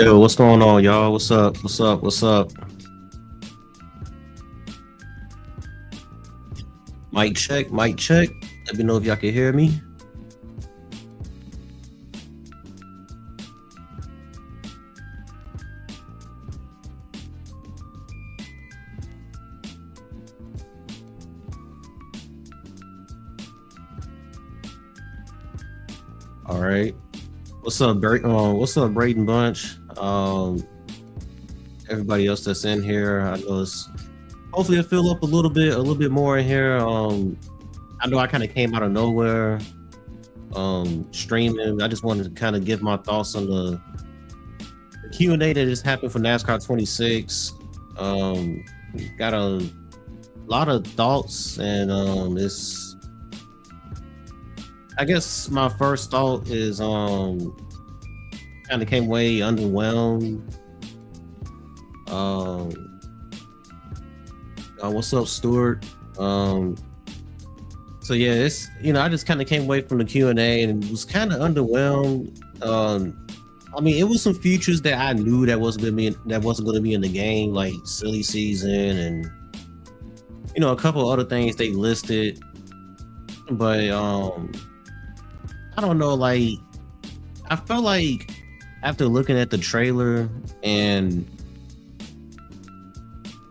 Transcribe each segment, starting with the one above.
Yo, what's going on, y'all? What's up? What's up? What's up? Mic check, mic check. Let me know if y'all can hear me. All right. What's up, what's up, Braden Bunch? Everybody else that's in here. I know it's hopefully it'll fill up a little bit more in here. I know I kind of came out of nowhere. Streaming. I just wanted to kind of give my thoughts on the Q&A that just happened for NASCAR 26. Got a lot of thoughts, and it's. I guess my first thought is kind of came away underwhelmed. What's up, Stuart? So yeah, it's I just kind of came away from the Q&A and was kind of underwhelmed. I mean, it was some features that I knew that wasn't going to be in the game, like silly season and a couple other things they listed, but I don't know, like I felt like after looking at the trailer and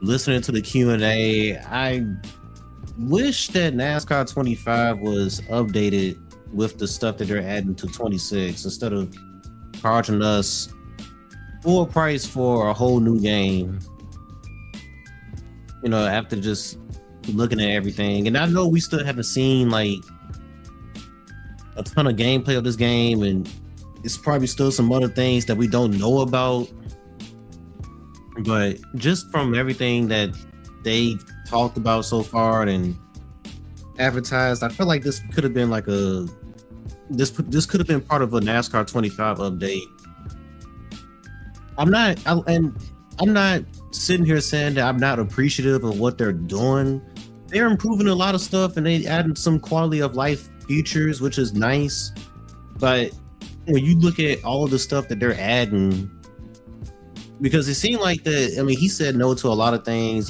listening to the Q&A, I wish that NASCAR 25 was updated with the stuff that they're adding to 26 instead of charging us full price for a whole new game. After just looking at everything, and I know we still haven't seen like a ton of gameplay of this game, and it's probably still some other things that we don't know about. But just from everything that they've talked about so far and advertised, I feel like this could have been like this could have been part of a NASCAR 25 update. I'm not sitting here saying that I'm not appreciative of what they're doing. They're improving a lot of stuff, and they added some quality of life features, which is nice. But when you look at all of the stuff that they're adding, because it seemed like he said no to a lot of things.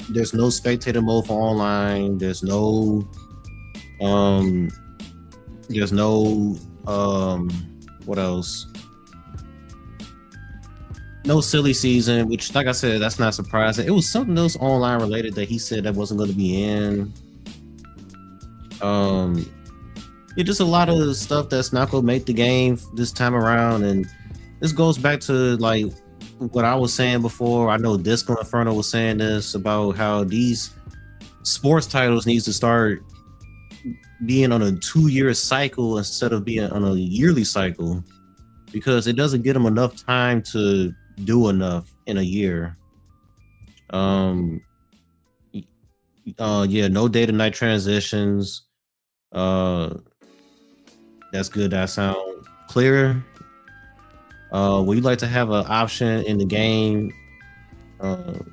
There's no spectator mode for online. There's no what else? No silly season, which, like I said, that's not surprising. It was something else online related that he said that wasn't going to be in. Just a lot of stuff that's not going to make the game this time around, and this goes back to like what I was saying before. I know Disco Inferno was saying this about how these sports titles needs to start being on a 2-year cycle instead of being on a yearly cycle, because it doesn't get them enough time to do enough in a year. No day to night transitions. That's good. That sound clear. Would you like to have an option in the game to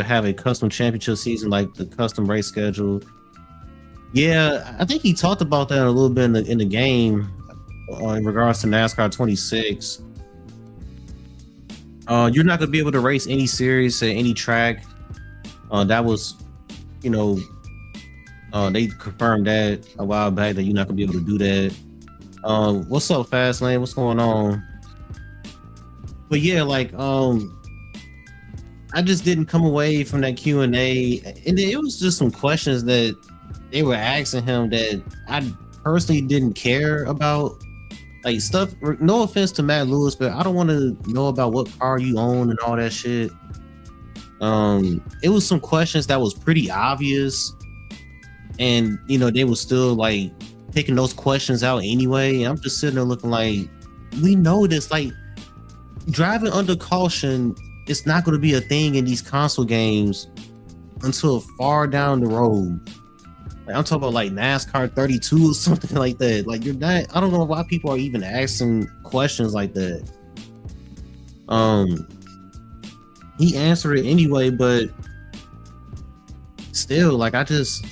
have a custom championship season, like the custom race schedule? Yeah, I think he talked about that a little bit in the game in regards to NASCAR 26. You're not going to be able to race any series at any track. That was, they confirmed that a while back that you're not going to be able to do that. What's up, Fastlane? What's going on? But yeah, like I just didn't come away from that Q&A, and it was just some questions that they were asking him that I personally didn't care about, like stuff. No offense to Matt Lewis, but I don't want to know about what car you own and all that shit. It was some questions that was pretty obvious, and they were still like picking those questions out anyway. I'm just sitting there looking like, we know this. Like, driving under caution, it's not going to be a thing in these console games until far down the road. Like, I'm talking about like NASCAR 32 or something like that. Like, you're not. I don't know why people are even asking questions like that. He answered it anyway, but still, like, I just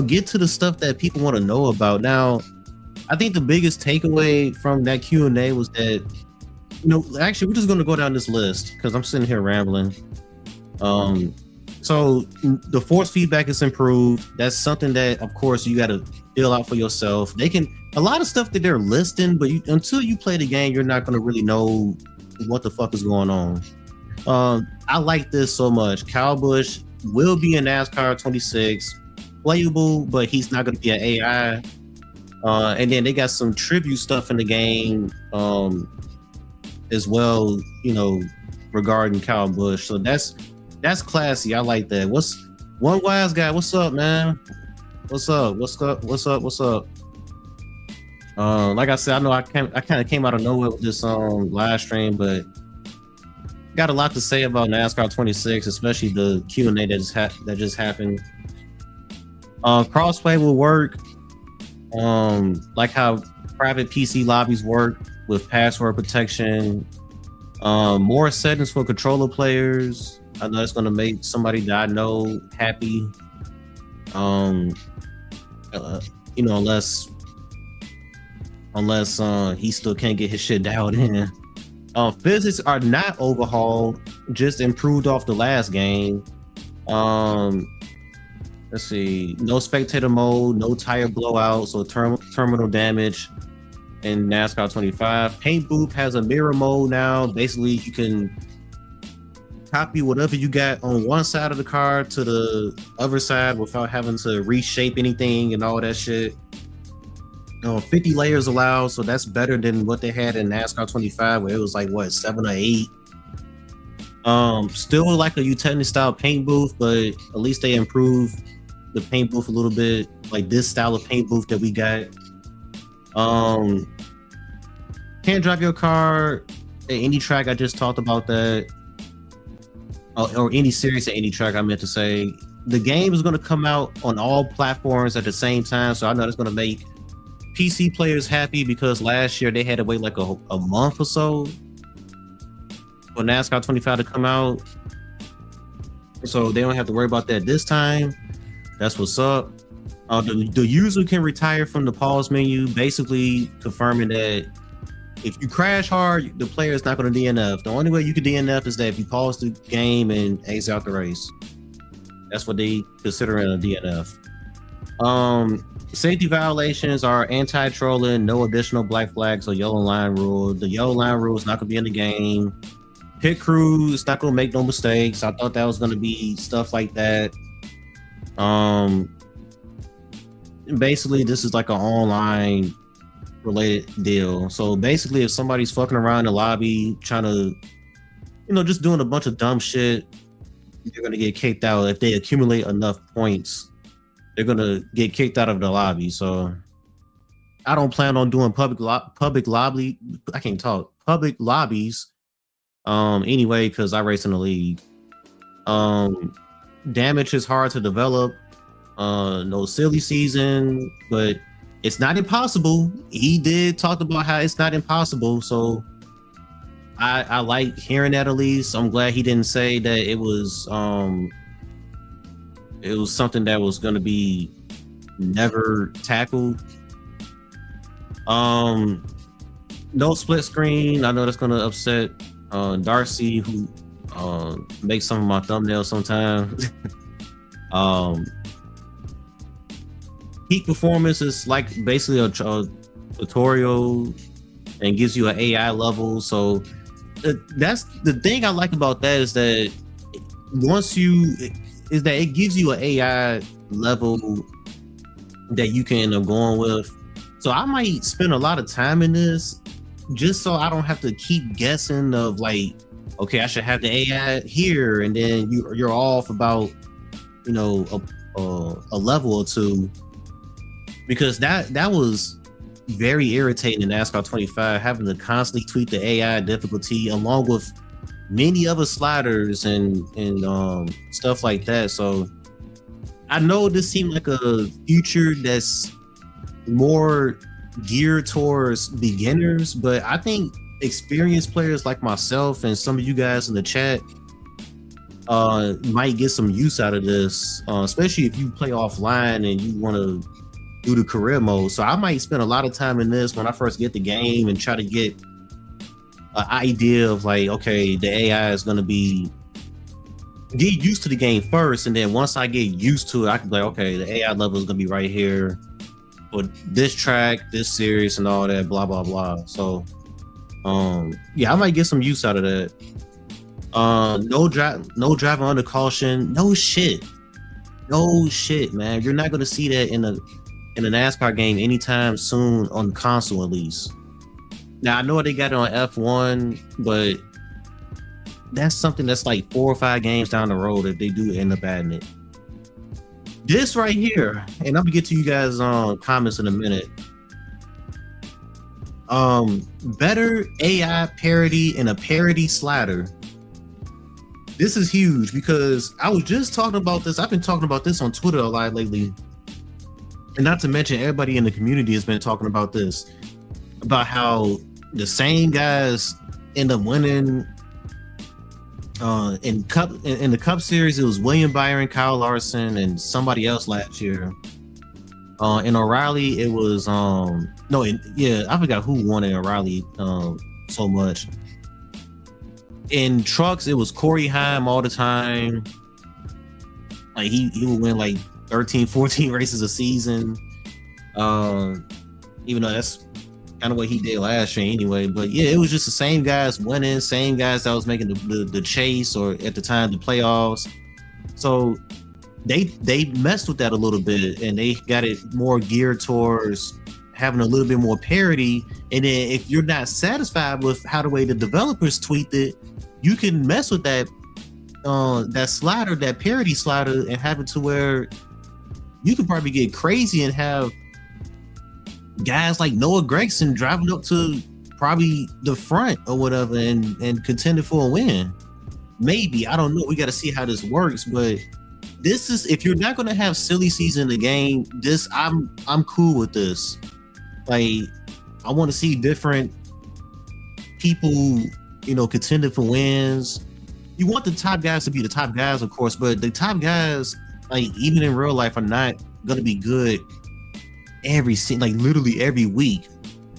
get to the stuff that people want to know about. Now, I think the biggest takeaway from that Q&A was that Actually, we're just gonna go down this list because I'm sitting here rambling. So the force feedback is improved. That's something that, of course, you got to fill out for yourself. They can a lot of stuff that they're listing, but until you play the game, you're not gonna really know what the fuck is going on. I like this so much. Kyle Busch will be in NASCAR 26, playable, but he's not gonna be an AI. And then they got some tribute stuff in the game as well, regarding Kyle Busch. So that's classy. I like that. What's one wise guy? What's up, man? What's up? Like I said, I know I kind of came out of nowhere with this live stream, but got a lot to say about NASCAR 26, especially the Q&A that just happened. Crossplay will work, like how private PC lobbies work with password protection. More settings for controller players. I know it's gonna make somebody that I know happy. Unless he still can't get his shit dialed in. Physics are not overhauled, just improved off the last game. Let's see, no spectator mode, no tire blowout, so terminal damage in NASCAR 25. Paint booth has a mirror mode now. Basically, you can copy whatever you got on one side of the car to the other side without having to reshape anything and all that shit. 50 layers allowed, so that's better than what they had in NASCAR 25, where it was like 7 or 8. Still like a utility style paint booth, but at least they improved the paint booth a little bit, like this style of paint booth that we got. Can't drive your car at any track. I just talked about that. Or any series at any track, I meant to say. The game is going to come out on all platforms at the same time, so I know it's going to make PC players happy, because last year they had to wait like a month or so for NASCAR 25 to come out, so they don't have to worry about that this time. That's what's up. The user can retire from the pause menu, basically confirming that if you crash hard, the player is not going to DNF. The only way you can DNF is that if you pause the game and exit out the race. That's what they consider in a DNF. Safety violations are anti-trolling, no additional black flags or yellow line rule. The yellow line rule is not going to be in the game. Pit crew is not going to make no mistakes. I thought that was going to be stuff like that. Basically, this is like an online related deal. So basically, if somebody's fucking around in the lobby trying to, just doing a bunch of dumb shit, they're going to get kicked out. If they accumulate enough points, they're going to get kicked out of the lobby. So I don't plan on doing public lobbies anyway, because I race in the league. Damage is hard to develop. No silly season, but it's not impossible. He did talk about how it's not impossible, so I like hearing that. At least I'm glad he didn't say that it was something that was going to be never tackled. No split screen. I know that's going to upset Darcy, who makes some of my thumbnails sometimes. Peak performance is like basically a tutorial and gives you an AI level. So that's the thing I like about that, is that it gives you an AI level that you can end up going with. So I might spend a lot of time in this just so I don't have to keep guessing of like, okay, I should have the AI here, and then you're off about a level or two, because that was very irritating in NASCAR 25, having to constantly tweak the AI difficulty along with many other sliders and stuff like that. So I know this seemed like a future that's more geared towards beginners, but I think experienced players like myself and some of you guys in the chat might get some use out of this, especially if you play offline and you want to do the career mode. So I might spend a lot of time in this when I first get the game and try to get an idea of like, okay, the AI is gonna be get used to the game first, and then once I get used to it, I can be like, okay, the AI level is gonna be right here for this track, this series, and all that, blah blah blah. So, yeah, I might get some use out of that. No driving under caution, no shit, man. You're not gonna see that in a NASCAR game anytime soon on the console, at least. Now I know they got it on F1, but that's something that's like 4 or 5 games down the road if they do end up adding it. This right here, and I'm gonna get to you guys on comments in a minute. Better AI parity and a parity slider. This is huge because I was just talking about this. I've been talking about this on Twitter a lot lately. And not to mention, everybody in the community has been talking about this, about how the same guys end up winning in the Cup Series. It was William Byron, Kyle Larson, and somebody else last year. In O'Reilly, it was I forgot who won in O'Reilly so much. In trucks, it was Corey Haim all the time. Like he would win like 13, 14 races a season. Even though that's kind of what he did last year anyway. But yeah, it was just the same guys winning, same guys that was making the chase, or at the time the playoffs. So they messed with that a little bit, and they got it more geared towards having a little bit more parity. And then if you're not satisfied with how the way the developers tweaked it, you can mess with that that slider, that parity slider, and have it to where you could probably get crazy and have guys like Noah Gragson driving up to probably the front or whatever and contending for a win. Maybe, I don't know. We got to see how this works, but this is, if you're not going to have silly season in the game, this I'm cool with this. Like, I want to see different people, contending for wins. You want the top guys to be the top guys, of course, but the top guys, like, even in real life, are not going to be good literally every week.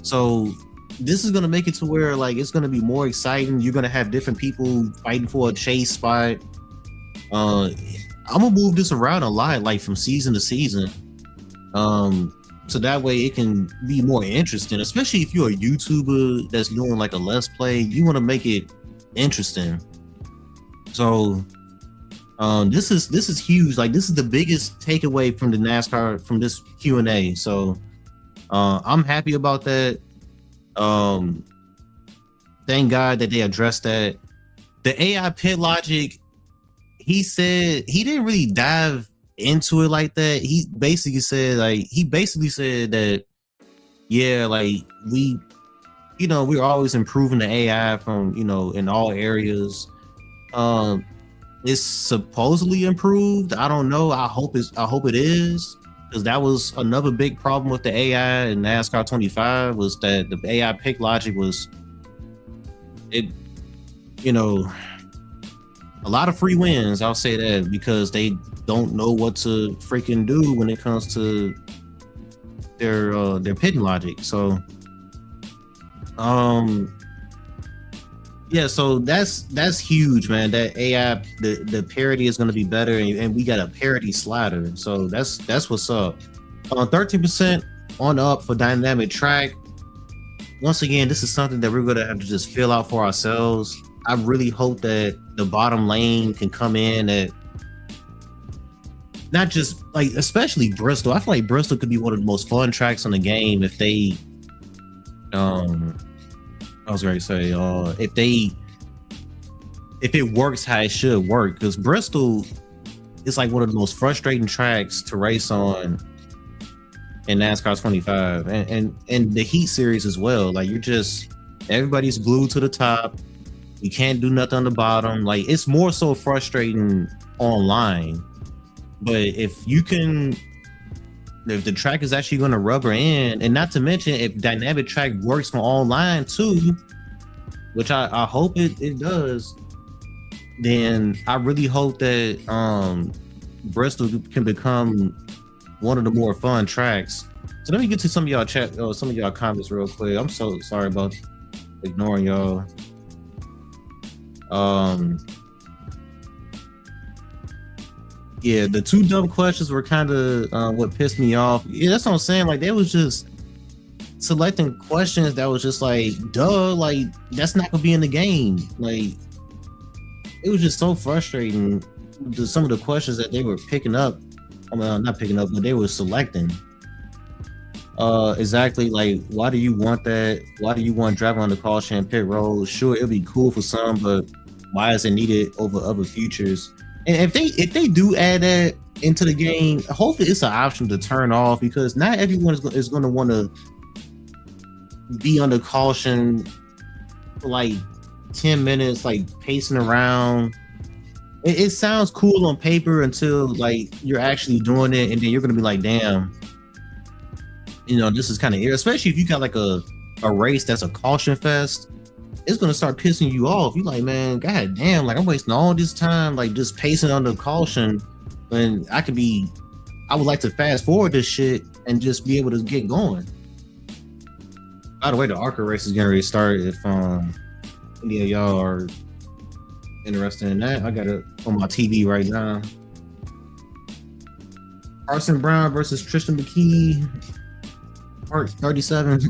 So this is going to make it to where, like, it's going to be more exciting. You're going to have different people fighting for a chase spot. I'm gonna move this around a lot, like from season to season, so that way it can be more interesting. Especially if you're a YouTuber that's doing like a let's play, you want to make it interesting. So this is huge. Like, this is the biggest takeaway from the NASCAR, from this Q&A. So I'm happy about that. Thank God that they addressed that. The AI pit logic, he said he didn't really dive into it like that. He basically said that, yeah, like we're always improving the AI from, in all areas. It's supposedly improved. I don't know. I hope it is, because that was another big problem with the AI in NASCAR 25, was that the AI pick logic was a lot of free wins. I'll say that, because they don't know what to freaking do when it comes to their pitting logic. So yeah, so that's huge, man. That AI, the parity is going to be better, and we got a parity slider. So that's what's up. 13% on up for dynamic track. Once again, this is something that we're going to have to just fill out for ourselves. I really hope that the bottom lane can come in at, not just like, especially Bristol. I feel like Bristol could be one of the most fun tracks on the game if they, I was going to say, if it works how it should work, because Bristol is like one of the most frustrating tracks to race on in NASCAR 25, and the Heat Series as well. Like, everybody's glued to the top. You can't do nothing on the bottom. Like, it's more so frustrating online. But if the track is actually going to rubber in, and not to mention if dynamic track works for online too, which I hope it does, then I really hope that Bristol can become one of the more fun tracks. So let me get to some of y'all comments real quick. I'm so sorry about ignoring y'all. Yeah, the two dumb questions were kind of what pissed me off. Yeah, that's what I'm saying. Like, they was just selecting questions that was just like, duh, like that's not gonna be in the game. Like, it was just so frustrating. Some of the questions that they were picking up, I mean, not picking up, but they were selecting. Exactly. Like, why do you want that? Why do you want driving on the caution pit road? Sure, it'll be cool for some, but why is it needed over other features? And if they do add that into the game, hopefully it's an option to turn off, because not everyone is going to want to be under caution for like 10 minutes, like pacing around. It sounds cool on paper until like you're actually doing it, and then you're going to be like, damn, you know, this is kind of weird. Especially if you got like a race that's a caution fest, it's gonna start pissing you off. You like, man, god damn, like I'm wasting all this time like just pacing under caution when I would like to fast forward this shit and just be able to get going. By the way, the ARCA race is getting ready to start. If any of y'all are interested in that, I got it on my TV right now. Carson Brown versus Tristan McKee, part 37.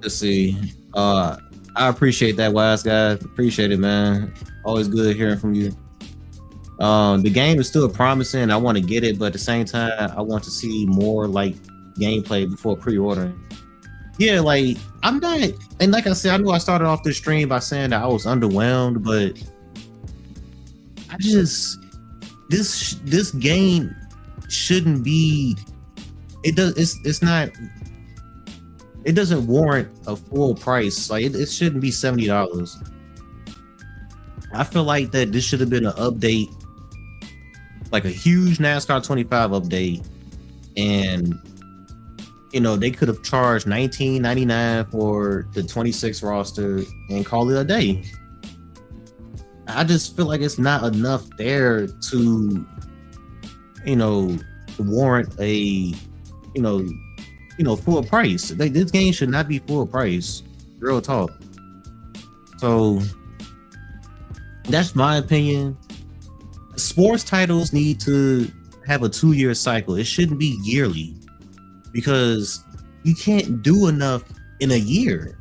Let's see. I appreciate that, wise guy. Appreciate it, man. Always good hearing from you. The game is still promising. I want to get it, but at the same time, I want to see more like gameplay before pre-ordering. Yeah, like I'm not, and like I said, I know I started off this stream by saying that I was underwhelmed, but I just this game shouldn't be. It's not. It doesn't warrant a full price. Like it shouldn't be $70. I feel like that this should have been an update, like a huge NASCAR 25 update, and you know they could have charged $19.99 for the 26 roster and call it a day. I just feel like it's not enough there to, you know, warrant a, full price. Like, this game should not be full price. Real talk. So that's my opinion. Sports titles need to have a 2-year cycle. It shouldn't be yearly, because you can't do enough in a year.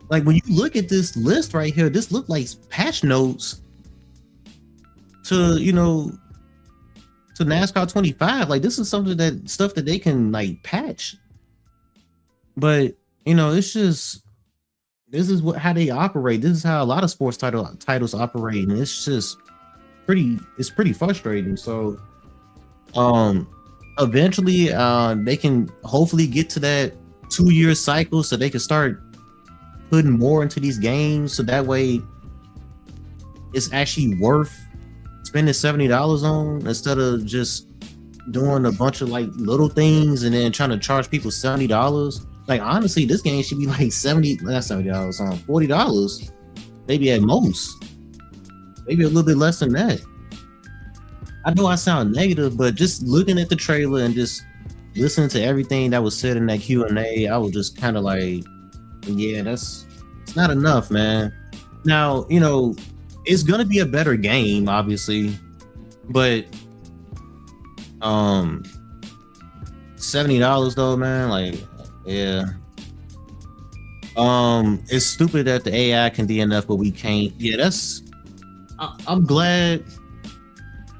Like when you look at this list right here, this look like patch notes to, to NASCAR 25. Like, this is stuff that they can like patch. But it's just, this is how they operate. This is how a lot of sports titles operate, and it's just pretty frustrating. So eventually they can hopefully get to that 2-year cycle, so they can start putting more into these games, so that way it's actually worth spending $70 on, instead of just doing a bunch of like little things and then trying to charge people $70. Like, honestly, this game should be like $40, maybe at most, maybe a little bit less than that. I know I sound negative, but just looking at the trailer and just listening to everything that was said in that Q&A, I was just kind of like, yeah, it's not enough, man. Now, it's gonna be a better game, obviously, but $70 though, man, like, yeah. It's stupid that the AI can DNF, but we can't. Yeah, I'm glad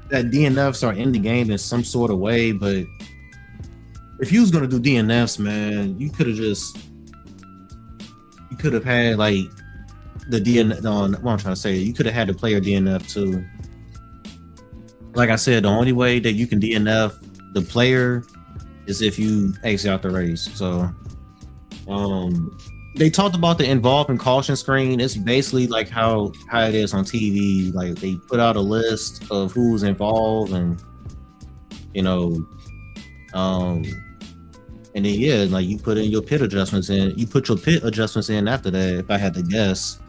that DNFs are in the game in some sort of way, but if you was gonna do DNFs, man, you could have had like the DNF. No, what I'm trying to say, you could have had the player DNF too. Like I said, the only way that you can DNF the player is if you exit out the race. So, they talked about the involved in caution screen. It's basically like how it is on TV. Like, they put out a list of who's involved, and and then, yeah, like, you put in your pit adjustments in. You put your pit adjustments in after that, if I had to guess.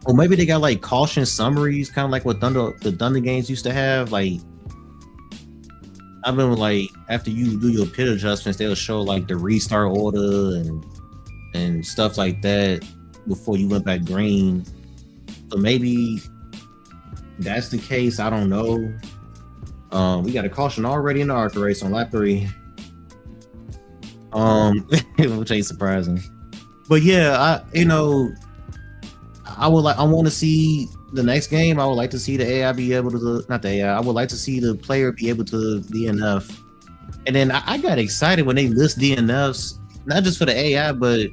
Or maybe they got like caution summaries, kind of like what the Thunder games used to have. Like, I remember like after you do your pit adjustments, they'll show like the restart order and stuff like that before you went back green. So maybe that's the case. I don't know. We got a caution already in the ARCA race on lap 3. Which ain't surprising. But yeah, I want to see the next game. I would like to see the AI be able to, not the AI. I would like to see the player be able to DNF. And then I got excited when they list DNFs, not just for the AI, but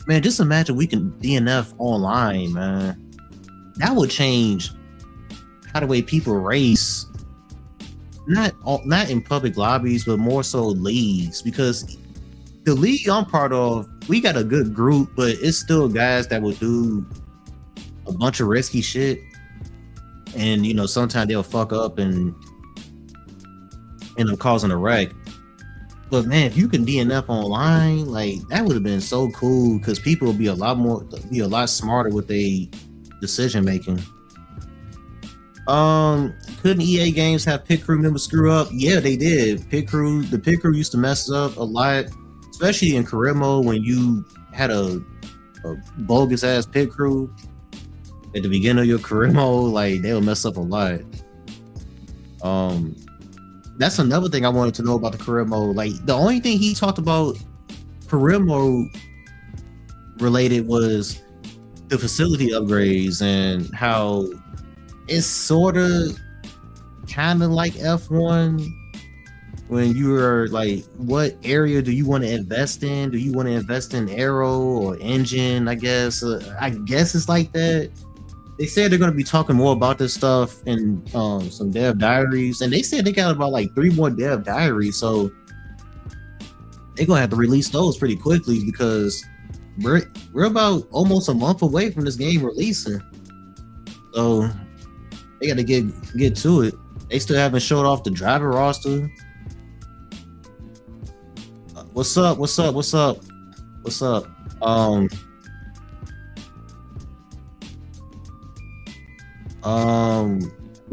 man, just imagine we can DNF online, man. That would change how the way people race. Not in public lobbies, but more so leagues, because the league I'm part of, we got a good group, but it's still guys that will do a bunch of risky shit, and sometimes they'll fuck up and end up causing a wreck. But man, if you can DNF online, like that would have been so cool, because people will be a lot smarter with their decision making. Couldn't EA games have pit crew members screw up? Yeah, they did. The pit crew used to mess up a lot, especially in career mode when you had a bogus ass pit crew at the beginning of your career mode. Like they would mess up a lot. That's another thing I wanted to know about the career mode. Like the only thing he talked about career mode related was the facility upgrades and how it's sort of kind of like F1 when you're like, what area do you want to invest in? Do you want to invest in aero or engine? I guess it's like that. They said they're going to be talking more about this stuff in some dev diaries, and they said they got about like 3 more dev diaries, so they're going to have to release those pretty quickly, because we're about almost a month away from this game releasing. So they got to get to it. They still haven't showed off the driver roster. What's up? Man,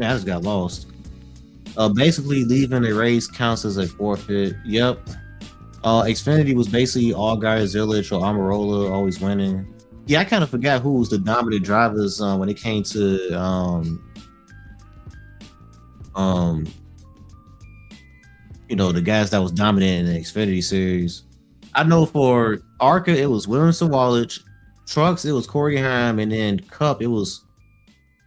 I just got lost. Basically leaving a race counts as a forfeit. Yep. Xfinity was basically all guys Zillage or Amarola always winning. Yeah, I kind of forgot who was the dominant drivers when it came to the guys that was dominant in the Xfinity series. I know for ARCA it was Williams and Wallach, Trucks it was Corey Heim, and then Cup it was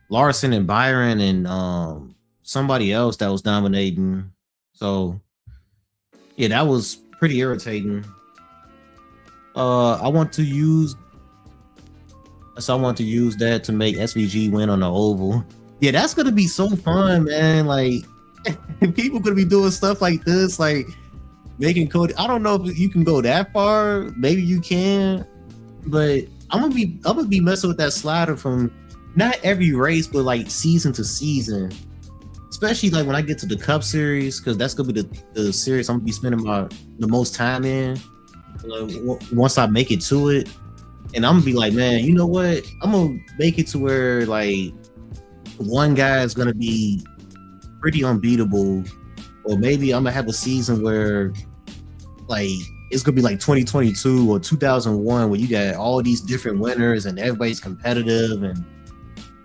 Larson and Byron and somebody else that was dominating. So yeah, that was pretty irritating. I want to use that to make SVG win on the oval. Yeah, that's gonna be so fun, man. Like people gonna be doing stuff like this, like making code. I don't know if you can go that far. Maybe you can, but I'm gonna be messing with that slider from not every race, but like season to season. Especially like when I get to the Cup Series, because that's gonna be the series I'm gonna be spending the most time in. Once I make it to it, and I'm gonna be like, man, you know what? I'm gonna make it to where like one guy is gonna be pretty unbeatable, or maybe I'm gonna have a season where like it's gonna be like 2022 or 2001 where you got all these different winners and everybody's competitive and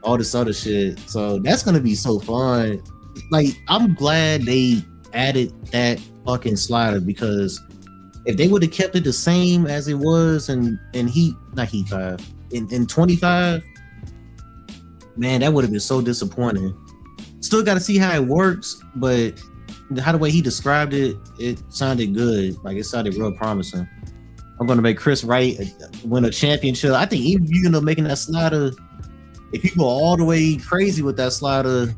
all this other shit. So that's gonna be so fun. Like I'm glad they added that fucking slider, because if they would have kept it the same as it was in Heat 5 in 25, man, that would have been so disappointing. Still got to see how it works, but how the way he described it, it sounded good. Like it sounded real promising. I'm gonna make Chris Wright win a championship. I think even if you end up making that slider, if you go all the way crazy with that slider,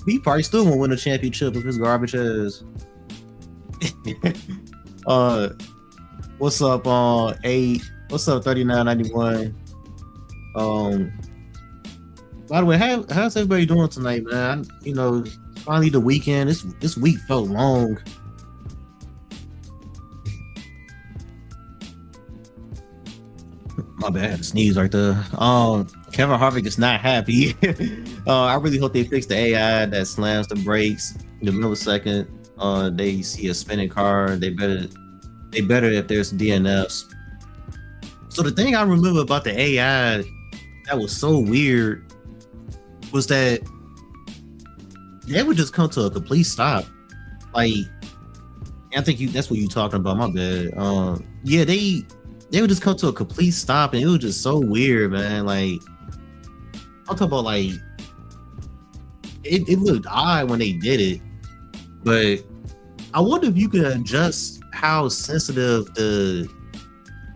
he probably still won't win a championship with his garbage ass. What's up, 8? What's up, 3991? By the way, how's everybody doing tonight, man? Finally the weekend. This week felt long. My bad, I had to sneeze right there. Kevin Harvick is not happy. I really hope they fix the AI that slams the brakes. the millisecond they see a spinning car, they better if there's DNFs. So the thing I remember about the AI that was so weird was that they would just come to a complete stop. Like, I think that's what you talking about. My bad. Yeah, they would just come to a complete stop, and it was just so weird, man. Like, I'm talking about like it looked odd when they did it, but I wonder if you could adjust how sensitive the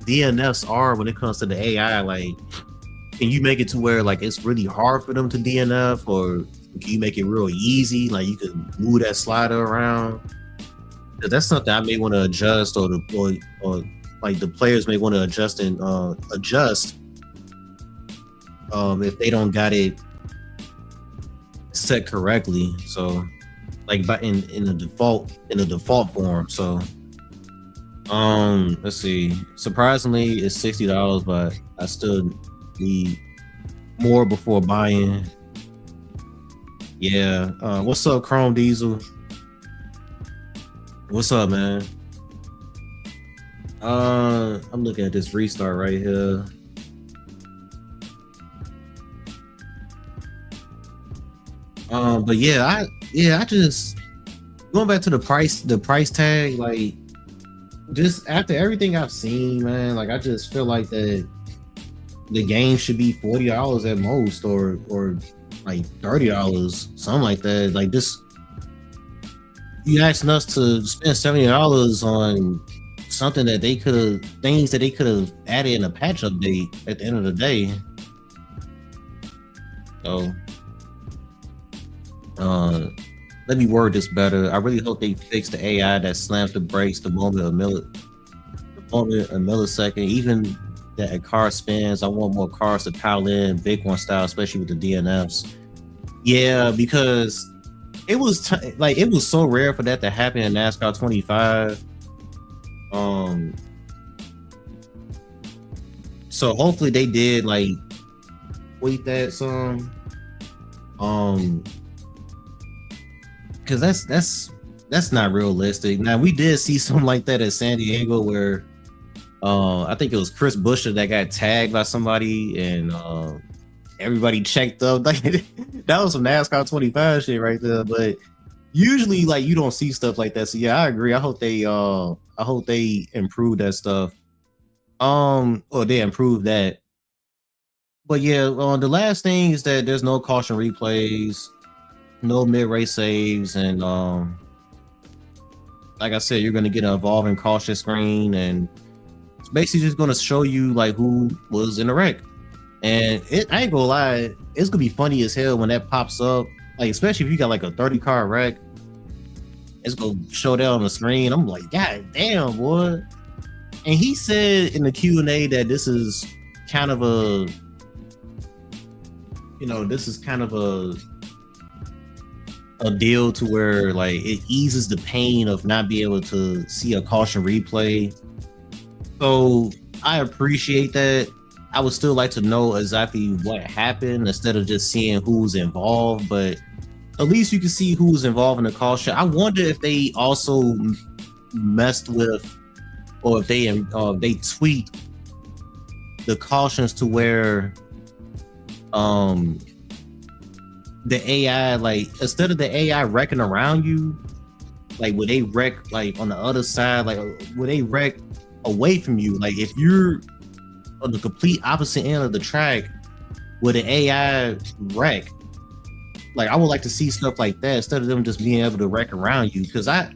DNFs are when it comes to the AI. Like, can you make it to where like it's really hard for them to DNF, or can you make it real easy? Like you can move that slider around. 'Cause that's something I may want to adjust, or like the players may want to adjust and adjust if they don't got it set correctly. So like but in the default form. So let's see. Surprisingly, it's $60, but I still need more before buying. Yeah. What's up, Chrome Diesel? What's up, man? I'm looking at this restart right here. But I just going back to the price tag, like just after everything I've seen, man, like I just feel like that the game should be $40 at most, or like $30, something like that. Like this, you asking us to spend $70 on something that things that they could have added in a patch update at the end of the day. So, let me word this better. I really hope they fix the AI that slams the brakes the moment a millisecond. Even that a car spins, I want more cars to pile in Bitcoin style, especially with the DNFs. Yeah, because it was it was so rare for that to happen in NASCAR 25. So hopefully they did like tweet that some, because that's not realistic. Now we did see something like that at San Diego where I think it was Chris Buescher that got tagged by somebody, and everybody checked up. Like that was some NASCAR 25 shit right there. But usually, like you don't see stuff like that. So yeah, I agree. I hope they improve that stuff. Or they improve that. But yeah, the last thing is that there's no caution replays, no mid-race saves, and like I said, you're gonna get an evolving caution screen, and it's basically just gonna show you like who was in the wreck. And I ain't gonna lie, it's gonna be funny as hell when that pops up. Like especially if you got like a 30 car wreck, it's gonna show that on the screen. I'm like, God damn, boy. And he said in the Q&A that this is kind of a deal to where like it eases the pain of not being able to see a caution replay. So I appreciate that. I would still like to know exactly what happened instead of just seeing who's involved, but at least you can see who's involved in the caution. I wonder if they also messed with, or if they tweak the cautions to where the AI, like instead of the AI wrecking around you, like would they wreck like on the other side, like would they wreck away from you? Like if you're on the complete opposite end of the track, would the AI wreck? Like I would like to see stuff like that instead of them just being able to wreck around you, because that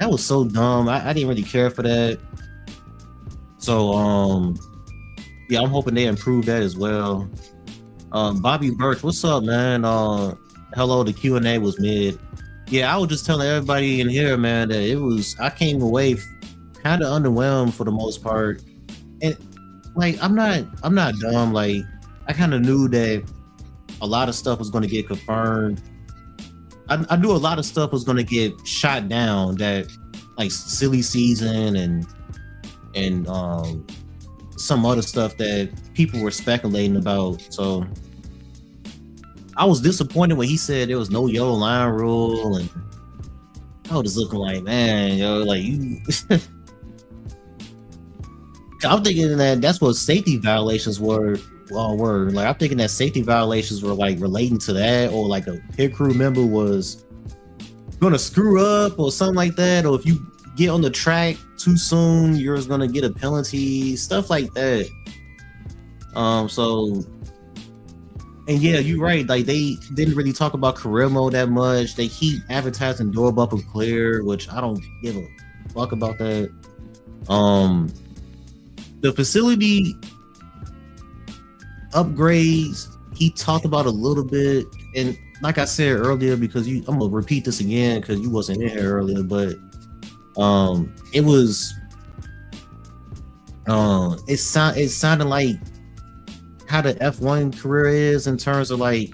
was so dumb. I didn't really care for that. So yeah, I'm hoping they improve that as well. Bobby Birch, what's up, man? Hello, the Q&A was mid. Yeah, I was just telling everybody in here, man, that I came away kind of underwhelmed for the most part. And like I'm not dumb. Like I kind of knew that a lot of stuff was going to get confirmed. I knew a lot of stuff was going to get shot down, that like silly season and some other stuff that people were speculating about. So I was disappointed when he said there was no yellow line rule, and I was just looking like, man, yo, like you. I'm thinking that that's what safety violations were. Were like I'm thinking that safety violations were like relating to that, or like a pit crew member was gonna screw up or something like that, or if you get on the track too soon, you're gonna get a penalty, stuff like that. So and yeah, you're right. Like they didn't really talk about career mode that much. They keep advertising door bumper clear, which I don't give a fuck about that. Um, the facility upgrades he talked about a little bit, and like I said earlier, because I'm gonna repeat this again because you wasn't in here earlier, but it was it sounded like how the F1 career is in terms of like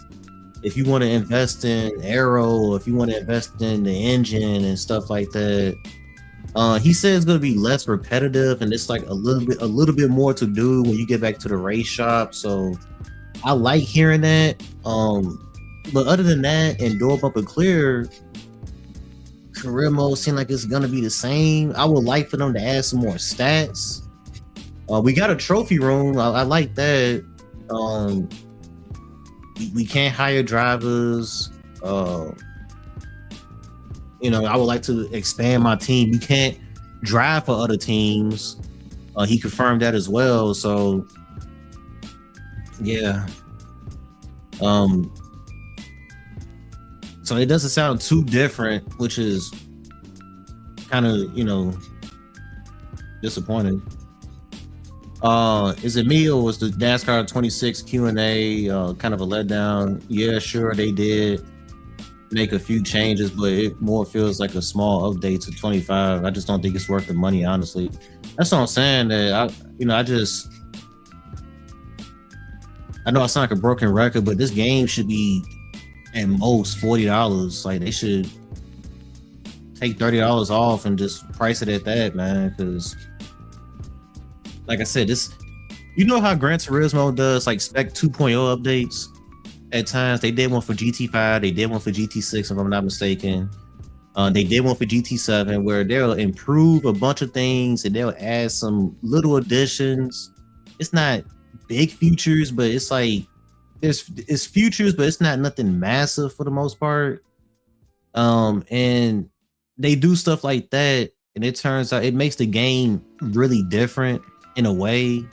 if you want to invest in aero, or if you want to invest in the engine and stuff like that. He said it's gonna be less repetitive, and it's like a little bit more to do when you get back to the race shop. So I like hearing that. But other than that, and door bumper clear, career mode seemed like it's gonna be the same. I would like for them to add some more stats. We got a trophy room. I like that. We can't hire drivers. I would like to expand my team. We can't drive for other teams. He confirmed that as well. So yeah. So it doesn't sound too different, which is kind of, disappointing. Is it me, or was the NASCAR 26 Q&A kind of a letdown? Yeah, sure, they did make a few changes, but it more feels like a small update to 25. I just don't think it's worth the money, honestly. That's what I'm saying. That I know I sound like a broken record, but this game should be at most $40. Like they should take $30 off and just price it at that, man. Because, like I said, how Gran Turismo does like spec 2.0 updates. At times, they did one for GT5, they did one for GT6, if I'm not mistaken. They did one for GT7, where they'll improve a bunch of things and they'll add some little additions. It's not big features, but it's like it's features, but it's not nothing massive for the most part. And they do stuff like that, and it turns out it makes the game really different in a way.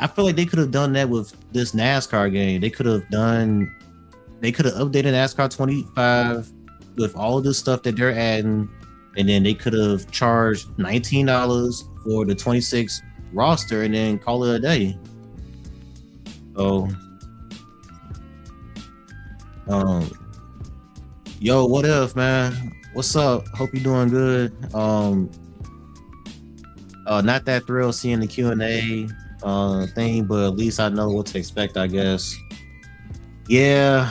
I feel like they could have done that with this NASCAR game. They could have updated NASCAR 25 with all of the stuff that they're adding, and then they could have charged $19 for the 26 roster and then call it a day. So, yo, what if, man? What's up? Hope you're doing good. Not that thrilled seeing the Q&A thing, but at least I know what to expect, I guess. Yeah,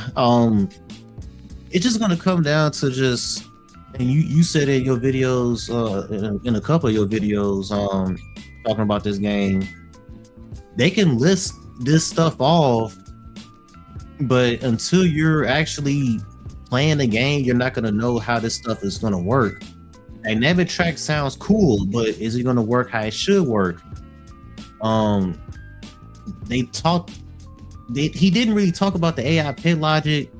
it's just gonna come down to just, and you said in your videos, in a couple of your videos, talking about this game, they can list this stuff off, but until you're actually playing the game, you're not gonna know how this stuff is gonna work. Dynamic track sounds cool, but is it gonna work how it should work? He didn't really talk about the AI pit logic,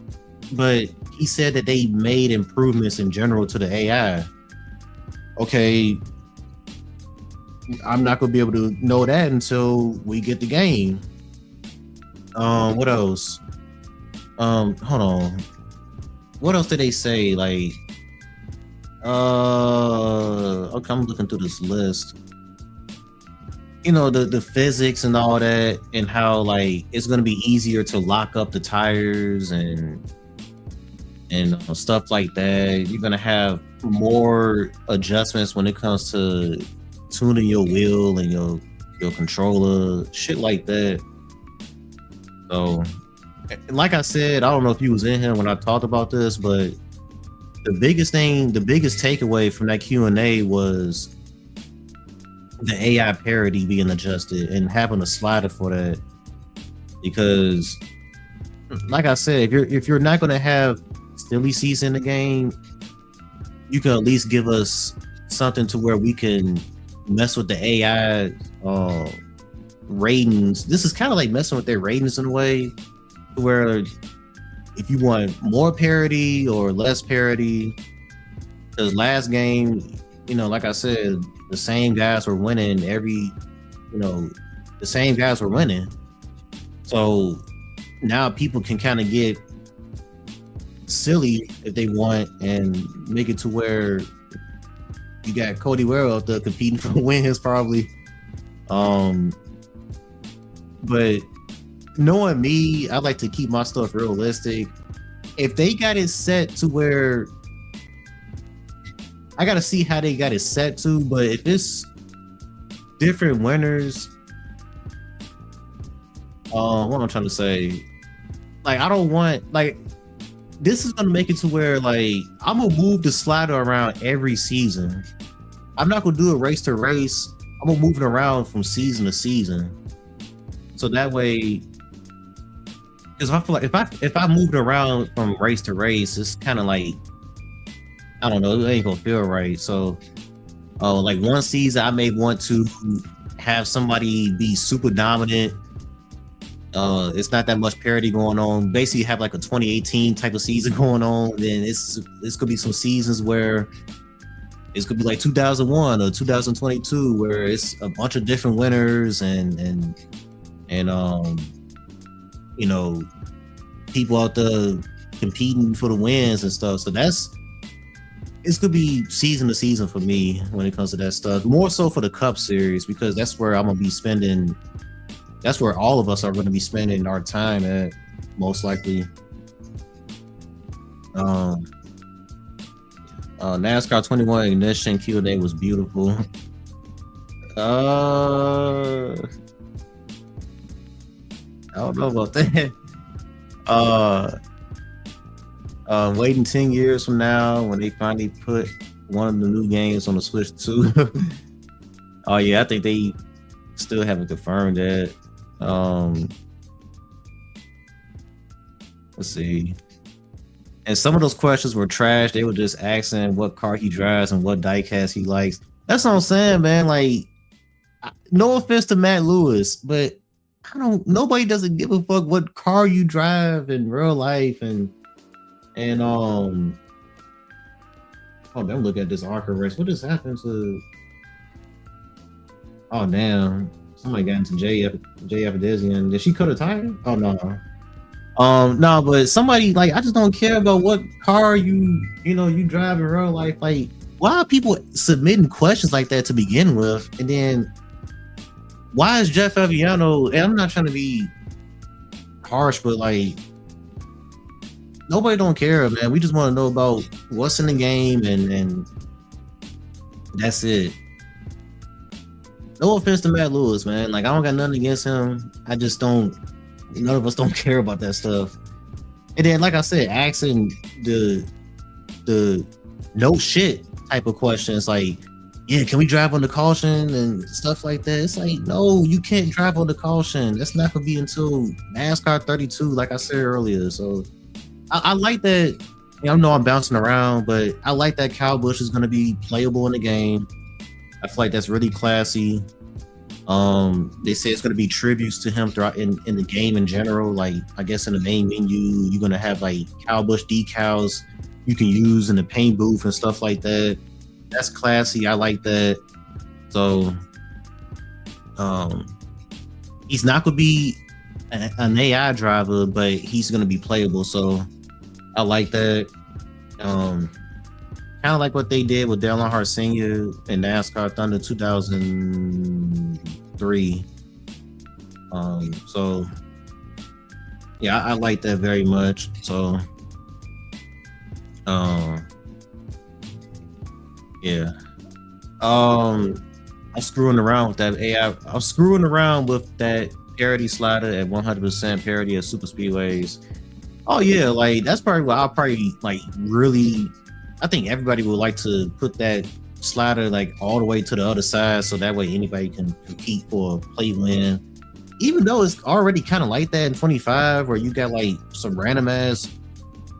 but he said that they made improvements in general to the AI. Okay, I'm not gonna be able to know that until we get the game. What else? Hold on. What else did they say? Like, okay, I'm looking through this list. The physics and all that, and how like it's gonna be easier to lock up the tires and stuff like that. You're gonna have more adjustments when it comes to tuning your wheel and your controller, shit like that. So, like I said, I don't know if you was in here when I talked about this, but the biggest takeaway from that Q&A was the AI parity being adjusted and having a slider for that. Because, like I said, if you're not going to have silly seats in the game, you can at least give us something to where we can mess with the AI ratings. This is kind of like messing with their ratings in a way, where if you want more parity or less parity, because last game, like I said, the same guys were winning the same guys were winning. So now people can kind of get silly if they want and make it to where you got Cody Ware out there competing for wins probably. But knowing me, I like to keep my stuff realistic. If they got it set to where, I gotta see how they got it set to, but if it's different winners, what am I trying to say? Like, I don't want, like, this is gonna make it to where, like, I'm gonna move the slider around every season. I'm not gonna do it race to race. I'm gonna move it around from season to season. So that way, because I feel like if I move it around from race to race, it's kind of like, I don't know, it ain't gonna feel right. So, like one season, I may want to have somebody be super dominant. It's not that much parity going on. Basically, have like a 2018 type of season going on. Then it's gonna be some seasons where it's gonna be like 2001 or 2022, where it's a bunch of different winners and people out there competing for the wins and stuff. So it's gonna be season to season for me when it comes to that stuff. More so for the Cup Series, because that's where I'm gonna be spending. That's where all of us are going to be spending our time at, most likely. NASCAR 21 Ignition Q&A was beautiful. I don't know about that. Waiting 10 years from now when they finally put one of the new games on the Switch 2. Oh yeah, I think they still haven't confirmed that. Let's see. And some of those questions were trash. They were just asking what car he drives and what diecast he likes. That's what I'm saying, man. Like, no offense to Matt Lewis, but nobody doesn't give a fuck what car you drive in real life. And oh, don't look at this ARCA race. What just happened to? Oh damn. Somebody got into JF Desian. Did she cut a tire? Oh no. No, but somebody, like, I just don't care about what car you drive in real life. Like, why are people submitting questions like that to begin with? And then why is Jeff Aviano, and I'm not trying to be harsh, but like, nobody don't care, man. We just want to know about what's in the game, and that's it. No offense to Matt Lewis, man. Like, I don't got nothing against him. I just don't. None of us don't care about that stuff. And then, like I said, asking the no shit type of questions, like, yeah, can we drive on the caution and stuff like that? It's like, no, you can't drive on the caution. That's not gonna be until NASCAR 32, like I said earlier. So I like that. I know I'm bouncing around, but I like that Kyle Busch is gonna be playable in the game. I feel like that's really classy. They say it's going to be tributes to him throughout in the game in general. Like, I guess in the main menu, you're going to have like Kyle Busch decals you can use in the paint booth and stuff like that. That's classy. I like that. So, he's not going to be an AI driver, but he's going to be playable. So I like that. Kind of like what they did with Dale Earnhardt Sr. in NASCAR Thunder 2003. So yeah, I like that very much. So yeah. I'm screwing around with that AI. I'm screwing around with that parity slider at 100% parity of super speedways. Oh yeah, like that's probably what I'll probably like really. I think everybody would like to put that slider like all the way to the other side, so that way anybody can compete for a play win. Even though it's already kind of like that in 25, where you got like some random ass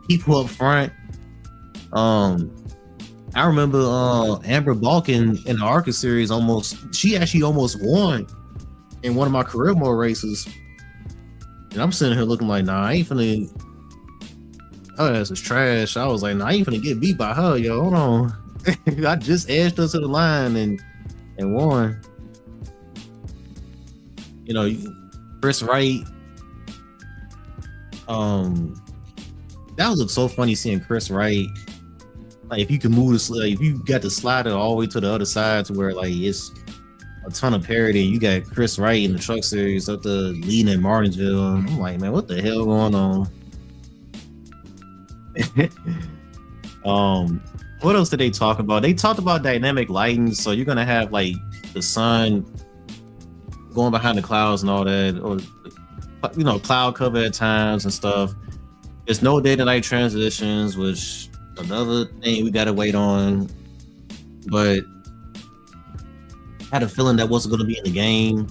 people up front. I remember Amber Balkan in the ARCA series she actually almost won in one of my career mode races. And I'm sitting here looking like, nah, I ain't finna. Her ass is trash. I was like, nah, I ain't finna get beat by her, yo. Hold on. I just edged her to the line and won. You know, Chris Wright. That would look so funny seeing Chris Wright. Like if you can move if you got the slider all the way to the other side to where like it's a ton of parity, and you got Chris Wright in the truck series up the leading in Martinsville. I'm like, man, what the hell going on? What else did they talk about? They talked about dynamic lighting, so you're gonna have like the sun going behind the clouds and all that, or cloud cover at times and stuff. There's no day to night transitions, which another thing we gotta wait on. But I had a feeling that wasn't gonna be in the game.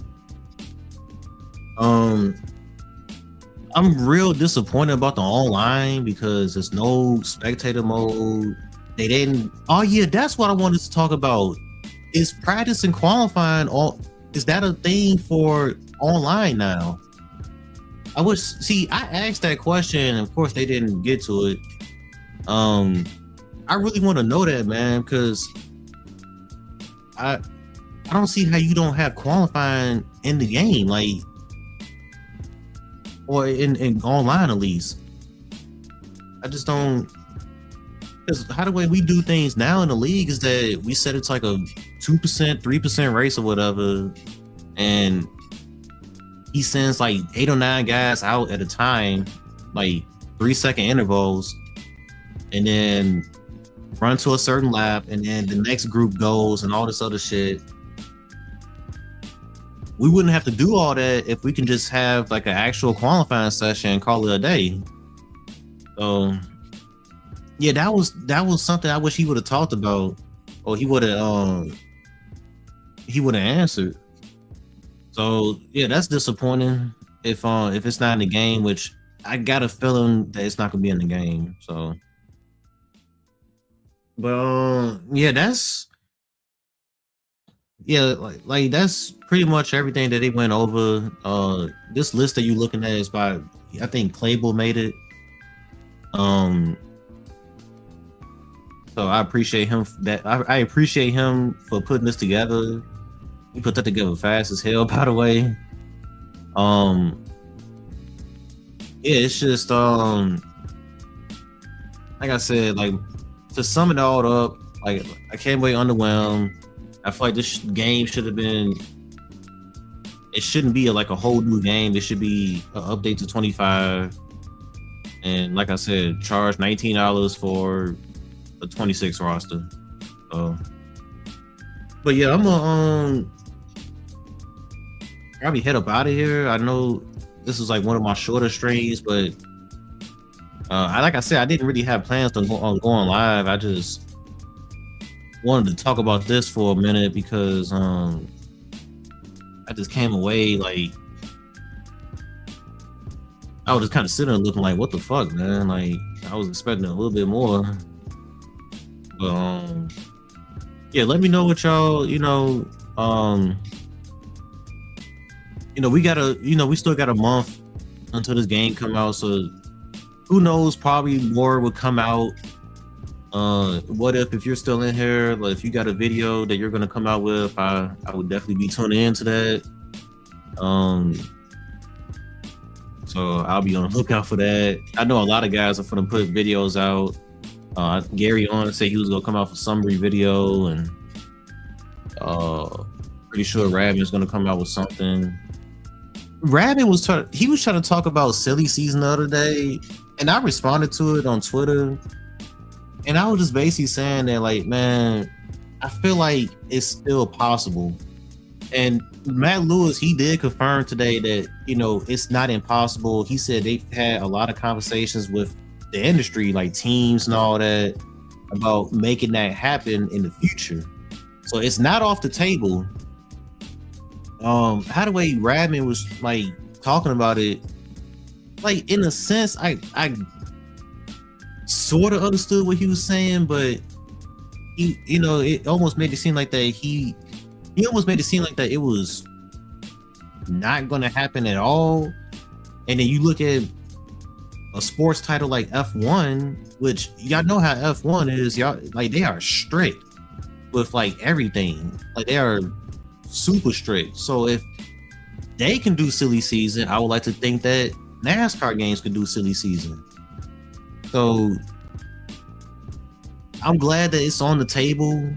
I'm real disappointed about the online because there's no spectator mode. They didn't. Oh yeah, that's what I wanted to talk about. Is practice and qualifying is that a thing for online now? I asked that question, and of course they didn't get to it. I really want to know that, man, because I don't see how you don't have qualifying in the game, like, or in online at least. I just don't. Because how the way we do things now in the league is that we set it to like a 2%, 3% race or whatever, and he sends like 8 or 9 guys out at a time, like 3-second intervals, and then run to a certain lap, and then the next group goes and all this other shit. We wouldn't have to do all that if we can just have like an actual qualifying session and call it a day. So yeah, that was something I wish he would have talked about, or he would have answered. So yeah, that's disappointing if it's not in the game, which I got a feeling that it's not gonna be in the game. So, but yeah, that's pretty much everything that they went over. This list that you're looking at is by, I think Clable made it. So I appreciate him I appreciate him for putting this together. He put that together fast as hell, by the way. Yeah, it's just like I said, like, to sum it all up, like, I can't wait underwhelmed. I feel like this game should have been. It shouldn't be like a whole new game. It should be an update to 25, and like I said, charge $19 for a 26 roster. But yeah, I'm gonna probably head up out of here. I know this is like one of my shorter streams, but like I said, I didn't really have plans to go on live. I just wanted to talk about this for a minute because I just came away like I was just kind of sitting there looking like, what the fuck, man? Like, I was expecting a little bit more. But yeah, let me know what y'all, we still got a month until this game come out, so who knows, probably more will come out. What if you're still in here, like, if you got a video that you're gonna come out with, I would definitely be tuning into that. So I'll be on the lookout for that. I know a lot of guys are gonna put videos out. Gary on said he was gonna come out for summary video, and pretty sure Rabin's gonna come out with something. Rabin was trying to talk about silly season the other day, and I responded to it on Twitter, and I was just basically saying that, like, man, I feel like it's still possible. And Matt Lewis, he did confirm today that, it's not impossible. He said they've had a lot of conversations with the industry, like teams and all that, about making that happen in the future. So it's not off the table. How the way Radman was like talking about it, like, in a sense, I sort of understood what he was saying, but it almost made it seem like that he almost made it seem like that it was not going to happen at all. And then you look at a sports title like F1, which y'all know how F1 is, y'all like they are strict with like everything. Like they are super strict. So if they can do silly season, I would like to think that NASCAR games could do silly season. So I'm glad that it's on the table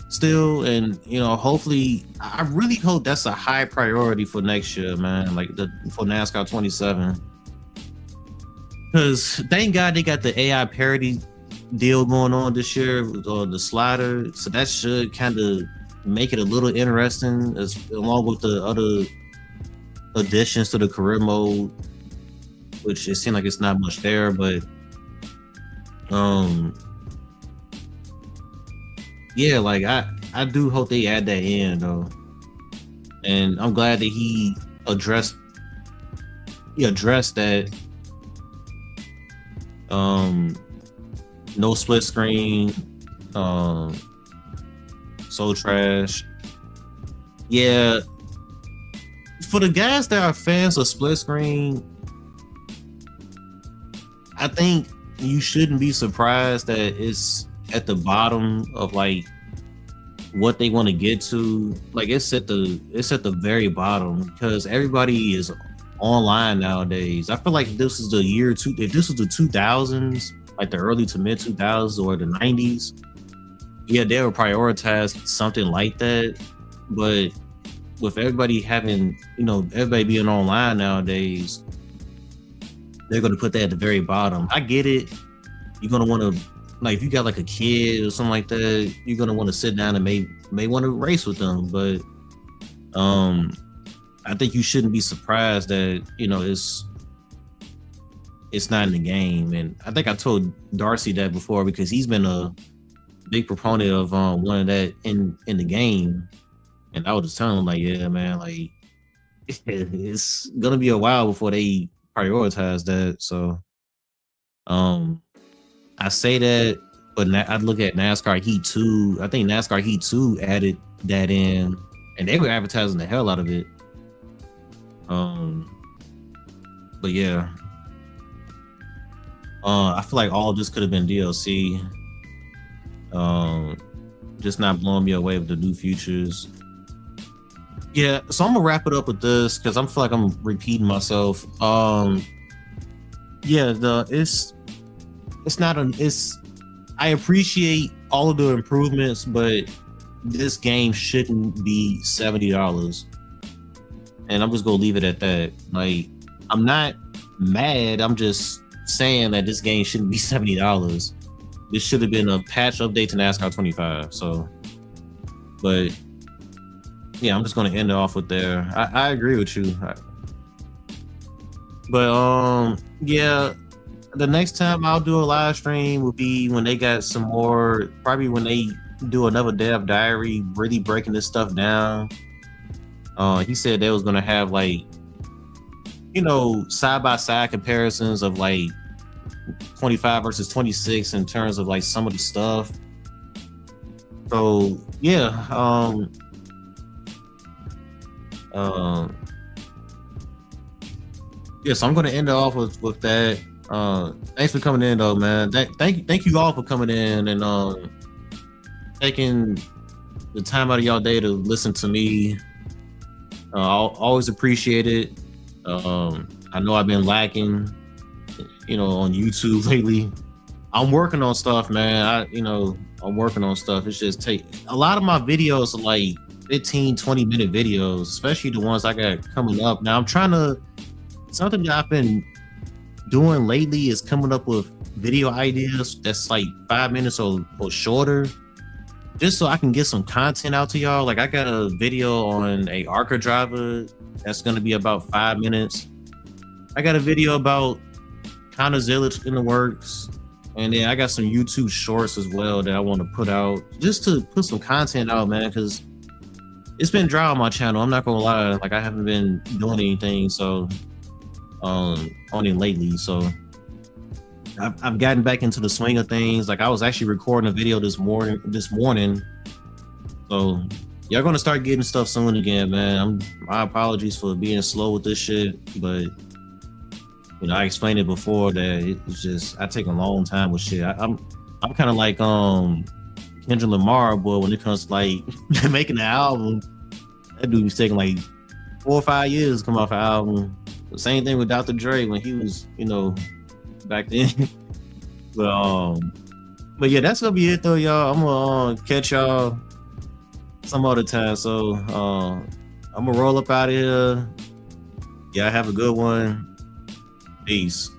still, and hopefully, I really hope that's a high priority for next year, man. Like for NASCAR 27, because thank God they got the AI parity deal going on this year with the slider, so that should kind of make it a little interesting, along with the other additions to the career mode, which it seems like it's not much there, but yeah, like I do hope they add that in though, and I'm glad that he addressed that. No split screen, so trash. Yeah, for the guys that are fans of split screen, I think you shouldn't be surprised that it's at the bottom of like what they want to get to. Like it's at the very bottom, because everybody is online nowadays. I feel like this is the year if this was the 2000s, like the early to mid 2000s or the 90s, yeah, they would prioritize something like that. But with everybody having, everybody being online nowadays, they're going to put that at the very bottom. I get it. You're going to want to, like, if you got like a kid or something like that, you're going to want to sit down and may want to race with them. But I think you shouldn't be surprised that, it's not in the game. And I think I told Darcy that before, because he's been a big proponent of one of that in the game. And I was just telling him, like, yeah, man, like it's gonna be a while before they prioritize that. So I say that, but I look at NASCAR Heat 2. I think NASCAR Heat 2 added that in, and they were advertising the hell out of it. But yeah, I feel like all of this could have been DLC. Just not blowing me away with the new futures. Yeah, so I'm gonna wrap it up with this, because I feel like I'm repeating myself. Yeah, I appreciate all of the improvements, but this game shouldn't be $70. And I'm just gonna leave it at that. Like, I'm not mad, I'm just saying that this game shouldn't be $70. This should have been a patch update to NASCAR 25. So, but yeah, I'm just gonna end it off with there. I agree with you. But yeah, the next time I'll do a live stream will be when they got some more, probably when they do another dev diary, really breaking this stuff down. He said they was gonna have like, side by side comparisons of like 25 versus 26 in terms of like some of the stuff. So yeah, yeah, so I'm gonna end it off with that. Thanks for coming in though, man. Thank you all for coming in and taking the time out of y'all day to listen to me. I'll always appreciate it. I know I've been lacking, on YouTube lately. I'm working on stuff, man. I'm working on stuff. It's just a lot of my videos are like 15-20 minute videos, especially the ones I got coming up. Now something that I've been doing lately is coming up with video ideas that's like 5 minutes or shorter, just so I can get some content out to y'all. Like, I got a video on a ARCA driver that's gonna be about 5 minutes. I got a video about Conazilla in the works, and then I got some YouTube shorts as well that I want to put out, just to put some content out, man, because it's been dry on my channel. I'm not gonna lie, like I haven't been doing anything on it lately. So I've gotten back into the swing of things. Like I was actually recording a video this morning. So y'all gonna start getting stuff soon again, man. My apologies for being slow with this shit, but I explained it before that it's just I take a long time with shit. I'm kind of like Kendrick Lamar, boy. When it comes to like making the album, that dude was taking like 4 or 5 years to come off an album. The same thing with Dr. Dre when he was, back then. But yeah, that's gonna be it though, y'all. I'm gonna catch y'all some other time. So I'm gonna roll up out of here. Yeah, have a good one. Peace.